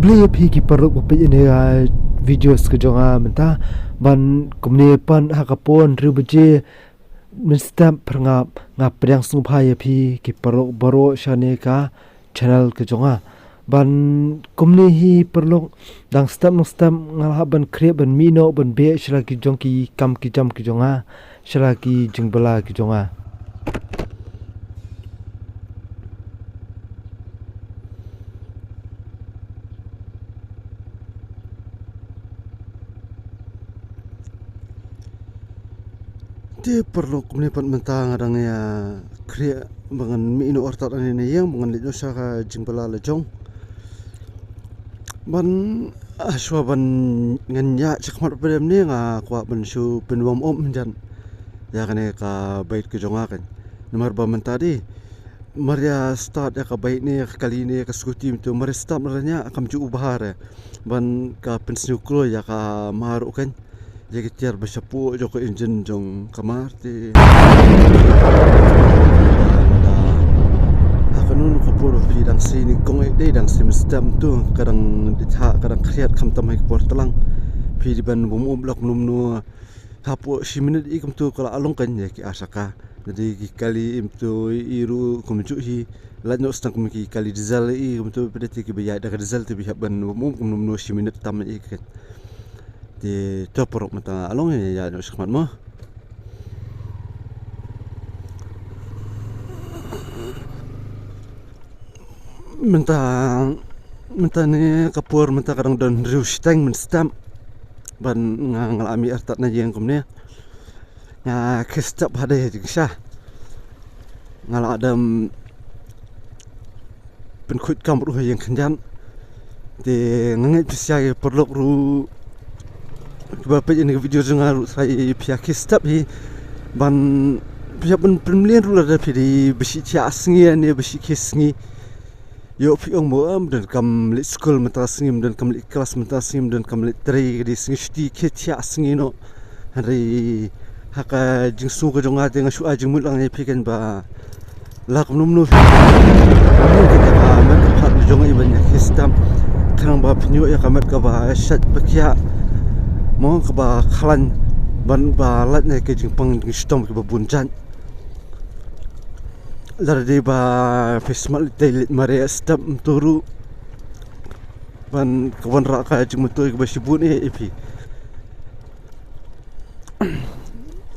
beli pi ki peruk bape ini videos ke jonga menta ban kumne pan hakapon ru beje menstam perngap ngap pedang sungpai pi ki peruk baro shane ka channel ke jonga ban kumne hi perlu dang stam ngalha ban kre ban mino ban be shra ki jong ki kam ki jam ki jonga shra ki jingbala ki jonga dia perlu kumnipan mentang adang ya kria bangan mi ino ortat ani ne yang bangan lijo saka jingbala lejong ban aswa ban nganya cakmat pedem ni nga kwa ban su penwam jan ya kane ka bait ke jonga kan nomor ba mentadi Maria start ya ka bait ni kali ni ka skuti tu Maria start naranya akam ju ubahar ban ka pensnu kro ya ka maru kan jadi tiar bersapu joko engine jong kamar ti akanun kapur bidang sini kong dei dang sistem tu kadang ditha kadang kriat kham tamai por talang pi ban bum blok numnu kapu 10 minit ikam tu kala along kan ya ki asaka jadi kali im tu iru kumju hi lanyo stang kumki kali diesel i kum tu pedati ki biya da diesel tu biha ban bum numnu 10 minit tamai ikan di topor mata along ya no skmat mo menta ni kapur menta kadang don rustang men stam ban ngalami artat na yang kumne ya kestap hade jingsa ngal adam penkut kam ruh yang kenjan di ngangai bisa perlu ru bapak ini video dengar saya pihak kistap hi ban pihak penmelian rula ada di besi ciasngi ni besi kisngi yo piong mo dan kam lit school mentasngi dan kam lit kelas mentasngi dan kam lit tri di singsti ke ciasngi no hari haka jingsu ke jonga dengan su ajing mulang ni pikan ba lak numnu kita man ka jonga iban kistam kanang ba pinyo ya kamat ka ba shat bakia mo ka ba khalan ban ba lat ne ke jingpang stom ke ba bunjan lardi ba fismal tailit mare stam turu ban kawan ra ka jingmutu ke ba sibun ipi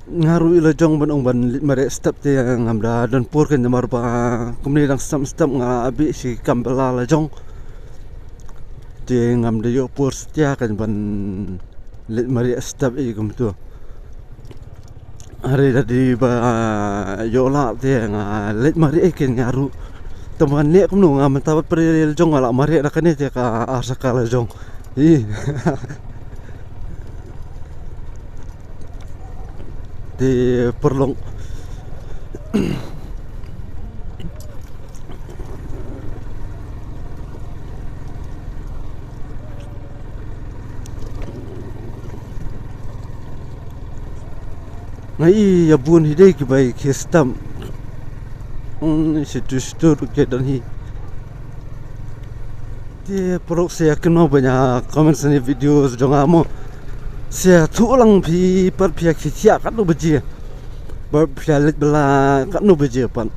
ngaru ila jong ban ong ban lit mare stap te ngamda dan pur kan jamar ba kumni dang stam nga abi si kambala la jong te ngamda yo pur setia kan ban lit mari stap kum tu hari tadi ba yola te nga lit mari ken ngaru teman ni kum nu ngam tabat peril jong ala mari nak ni te ka asakala jong i di perlong ngai ya bun hidai ki bai kistam situ ke dan hi di perok saya kenal banyak komen sini video jong amo saya tulang pi per pihak kecil kat nu beji berpialit bela kat nu beji pan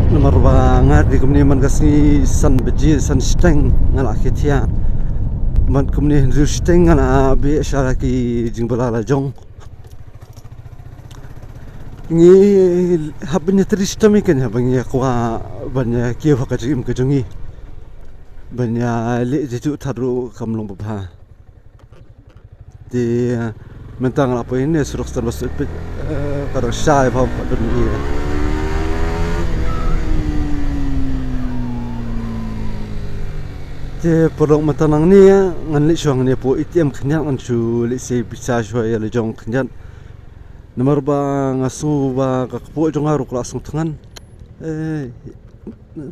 nomor banget di kemni man kasih san beji san steng ngala kecil man kemni ru steng ngala be syara ki jingbala la jong ni habnya tristam ikan habnya kwa banyak kieu hakajim kejongi banyak lek jejuk taru kamlong babha di mentang apa ini suruk terus kadang syai apa dunia di perlu mentanang ni ngan lek syang ni po ATM kenyan ngan su lek se bisa syai le jong kenyan nomor ba ngasu ba ka po jong haru kelasung tangan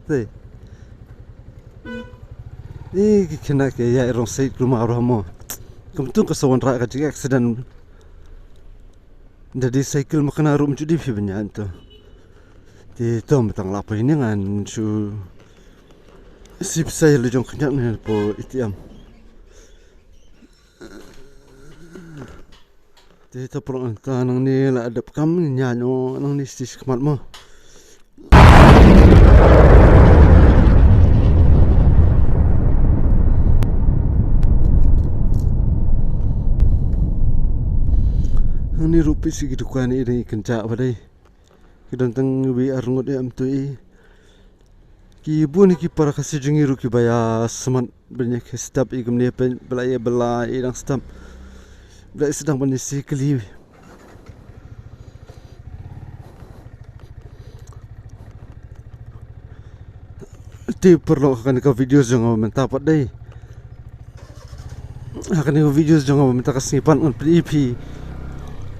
te ni kena ke ya erong sei rumah romo kemudian kesawan rak kaji accident jadi cycle makna rum judi fi banyak tu di tom tang lapo ini ngan su sip saya lu jong kenyak ni po itiam. Kita perlu entah nang ni lah ada kam ni nyanyo nang ni stis kemat mo. Ni rupi sih dukaan ini kencak padai. Kita tentang we arngot am tu ki ibu ni ki para kasih jengiru ki baya seman banyak step igam ni belai irang step. Belai sedang benisi keli. Ti perlu akan ke video jangan minta padai. Akan ke video jangan minta kesipan on PDP.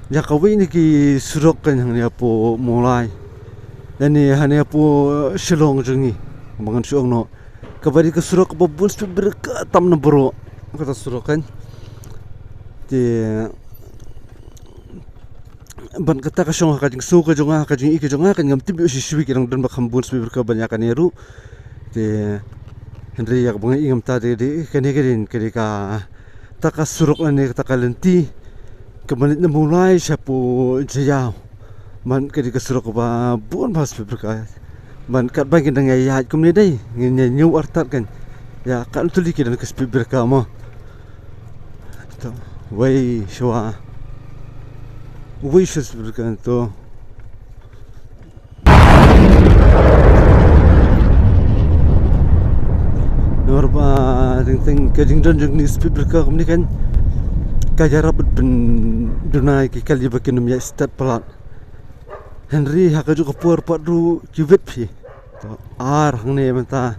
Ya kawin ni ki surok kan yang ni apa mulai. Dan ni hanya apa selong jengi. Bangan siang no. Kabari ke surok babun spi berkat tam na bro. Kata surok kan. Di ban kata ka siang ka jing su ka jonga ka jing ik jonga kan ngam tibi usi swi kirang dan bakam bun spi berkat banyak kan eru. Di Henry yak bangai ingam ta de kan ni kerin kerika taka surok ane taka lenti. Kemanit na mulai siapo jayaw man kadi kasurok ba buon pas berkah man kat bangin dengan ayat kumni dai ngin nyu artat kan ya kan tuli kidan kaspi berkah mo to wei shwa wishes berkah to norba ting kading don jeng ni spi berkah kumni kan kaya rapat dunai ki kali bakinum ya start pelat Henry haka juga puar padru kiwet pi to ar hang ne menta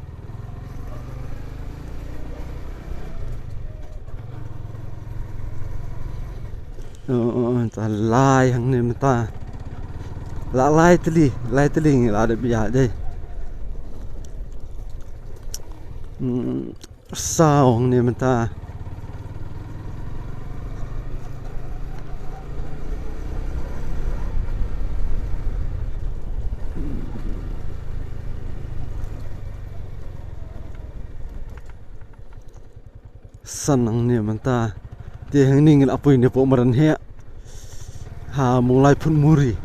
ta lai hang ne menta la lai teli la ada biya dai sao hang ne menta sanang ni menta dia hang ning apa ini po maran he ha mulai pun muri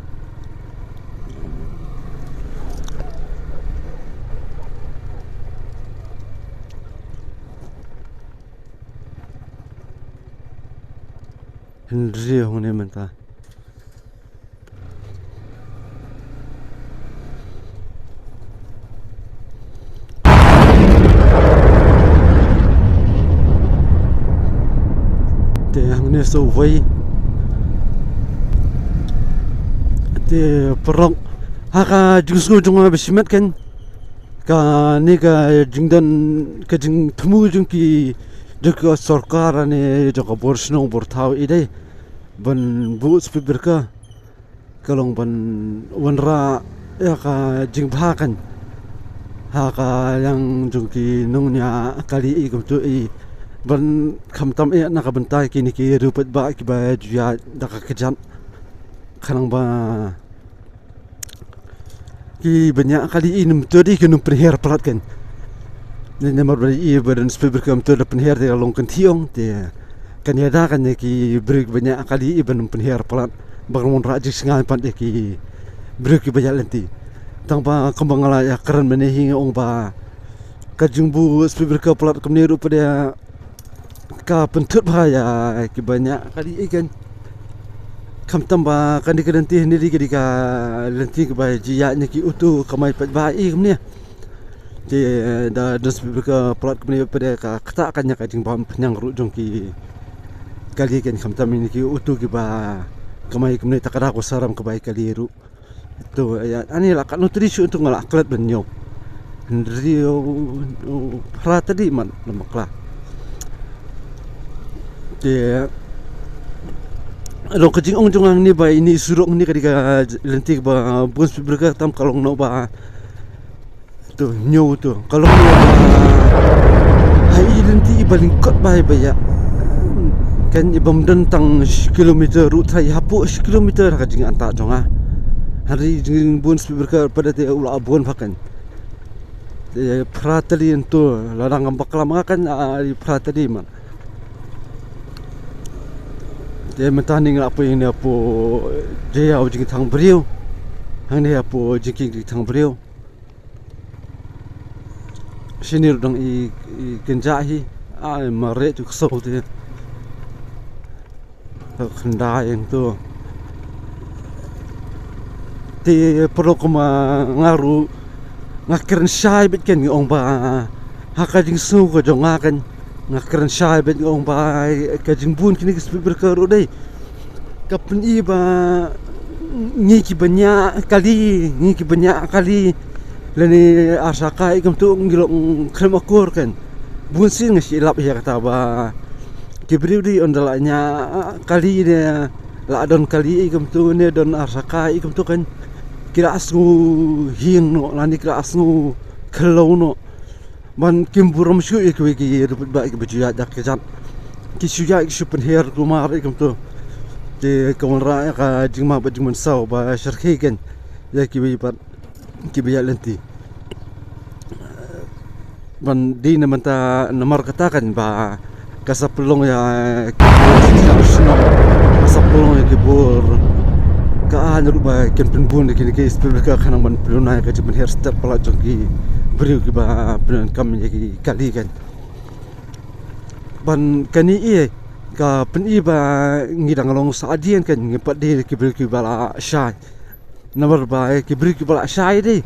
Henry hone menta so way te perong haka jungsgo jonga besimat kan ka ni ka jingdan ka jing thumu jung ki joko sarkar ane joko borsno borthau idai ban bu speaker ka kalong ban wanra ya ka jingbha kan haka yang jung ki nungnya kali igum tu I ban khamtam e naka bantai kini ki rupat ba ki ba juya daka kejan khanang ba ki banyak kali inum tadi kenum penher pelat kan ni nomor bari I badan speaker kam tu penher de long kan thiong te kan ya da kan ki break banyak kali I ban penher pelat bangun raji singai pan de ki break ki banyak lenti tang ba kembang ala ya keran menehi ong ba kajungbu speaker pelat kemni rupa dia ka pentut bahaya ki banyak kali ikan kam tamba kan dikerenti ni di ka lenti ke bahaya jianya ki utu kamai pat bahai kemni je da dos ka plat kemni pada ka kata kannya ka jing bam penyang rujung ki kali kan kam tam ni ki utu ki ba kamai kemni takara ko saram ke bahai kali ru tu ya ani la kan nutrisi untuk ngalak klat benyo rio rata di man lemaklah dia lo kajing ong jongang ni ba ini surok ni kadika lentik ba bus berka tam kalong no ba tu nyu tu kalong no ba hai lentik baling kot ba ya kan ibam dan tang kilometer rut hai hapu kilometer kajing anta jonga hari jing bus berka pada te ula abon pakan Pratali itu larang bakla makan di pratali man. Dia mentani apa ini apa dia au jing thang brio. Hang ni apa jing thang brio. Sini dong I kenjahi mare tu kesau dia. Kendai yang tu. Ti perlu kuma ngaru ngakeren syai bet kan ong ba hakajing su ko jong ngakan ngakeren syai bet ong ba kajing bun kini kes berkeru dei kapen I ba ngiki banyak kali lani asaka ikam tu ngilong krem akur kan bun sin ngasi lap ya kata ba kibriu di ondalanya kali dia la don kali ikam tu ne don asaka ikam tu kan kira asnu hiang no lani kira asnu kalau no man kimburam shu iki ruput ba iki baju dak kejan ki suya iki supen her kumar ikam tu de kamera ka jingma ba jingman saw ba syarhi kan ya ki bi lenti man di na manta nomor katakan ba kasapulong ya kasapulong ya kibur kaan rupa ken penbun de ke speaker kanang man peluna ka jimen hair step pala jogi beriu ki ba pen kam ki kali kan ban kani I ka pen I ba ngidang long saadian kan ngepat de ki beriu ki bala syai nomor ba ki beriu ki bala syai de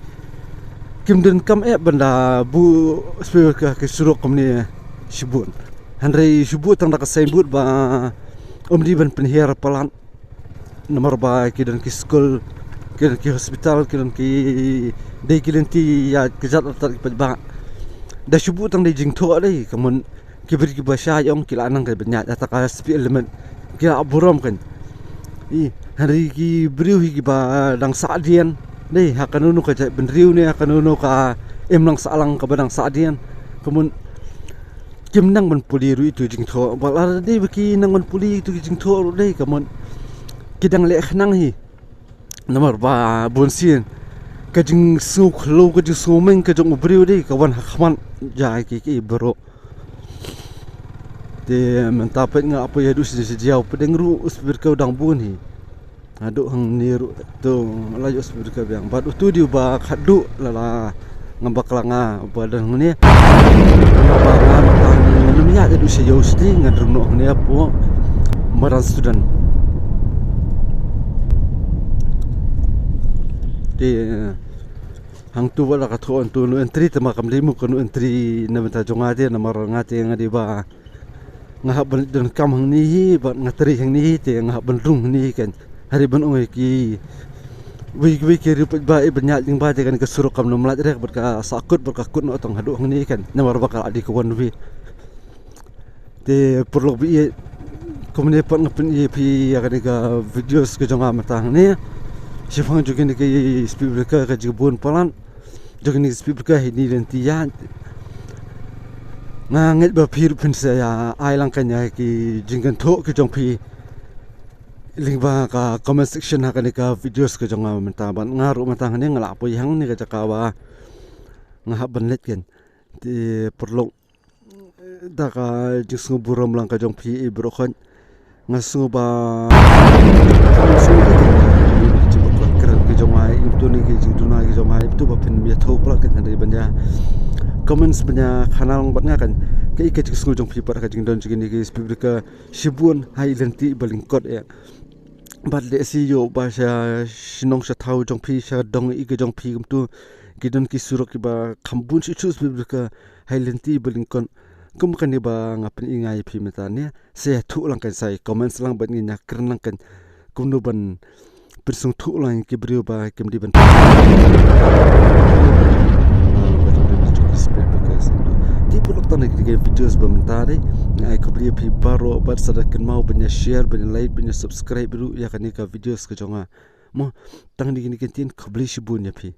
kim den kam benda bu speaker ke suruk kam ni sibun handai sibut tang dak sembut ba di ban pen hair palan nomor ba ki dan ki school ki hospital ki dan ki dei ki lenti ya kejat atar ki ba da shubu tang dei jing tho dei kamun ki beri ki basha yong ki lanang ka benya ata ka spi element ki aburam kan I hari ki beriu ki ba dang saadian dei hakanunu ka benriu ne hakanunu ka emlang salang ka badang saadian kamun kim nang ban puliru itu jing tho bala dei ki nang ban puli itu jing tho dei kamun kidang le khnang hi nomor ba bonsin kajing su khlo kajing su meng kajing ubriu dei kawan hakman ja ki bro de mentapet nga apa ya dus sejauh pedeng ru usbir ka udang bun hi adu hang niru tu layu usbir ka biang bad tu di ba khadu lala ngambak langa badan ngene ba ngan namnya adu sejauh sting ngadrno ngene apo maran student di hang tu wala ka thon tu no entry tama kam limu kono entry na menta jonga de na mar ngate ngadi ba ngah ban don kam hang ni ba ngatri hang ni te ngah ban rung ni kan hari ban oi ki wi ki rupet ba I banya jing ba te kan ke suruk kam no mlat rek berka sakut berka kut no tong hadu hang ni kan na mar bakal adi ko wan wi te perlu bi komune pat ngapin I pi ya kan ka videos ke jonga mata hang ni Sifang juga ni ke speaker ka jibun palan juga ni speaker ini lentian nganget ba phir phin saya ai lang kanya ki jingkan tho ki jong phi lingba ka comment section ha ka videos ka jong menta ban ngaru mata ngane ngala po yang ni ka jakawa ngah banlet kan ti perlu da ka jisu buram lang ka jong phi brokhon ngasu ba jomai itu ni ke juduna ke jomai itu bapin dia tahu pula kan dari benda comments banyak kanal bat ngakan ke ike cik sungguh jong pipar ka jing don jing ni ke speaker shibun hai lenti balingkot ya bat le si yo ba sha shinong sha thau jong pi sha dong ike jong pi kum tu ki don ki surok ki ba khambun chu chu speaker hai lenti balingkot kum kan ni ba ngapin ingai pi metania se thu lang kan sai comments lang bat ni nyakren lang kan kum no ban persung tu lang ke beriu ba kem di ban di pulak tan ke videos bermentari ai ko beriu pi baro bar sadakan mau banyak share banyak like banyak subscribe beru ya kan ni ka videos ke jonga mo tang di ni kentin ko beli shibun ya pi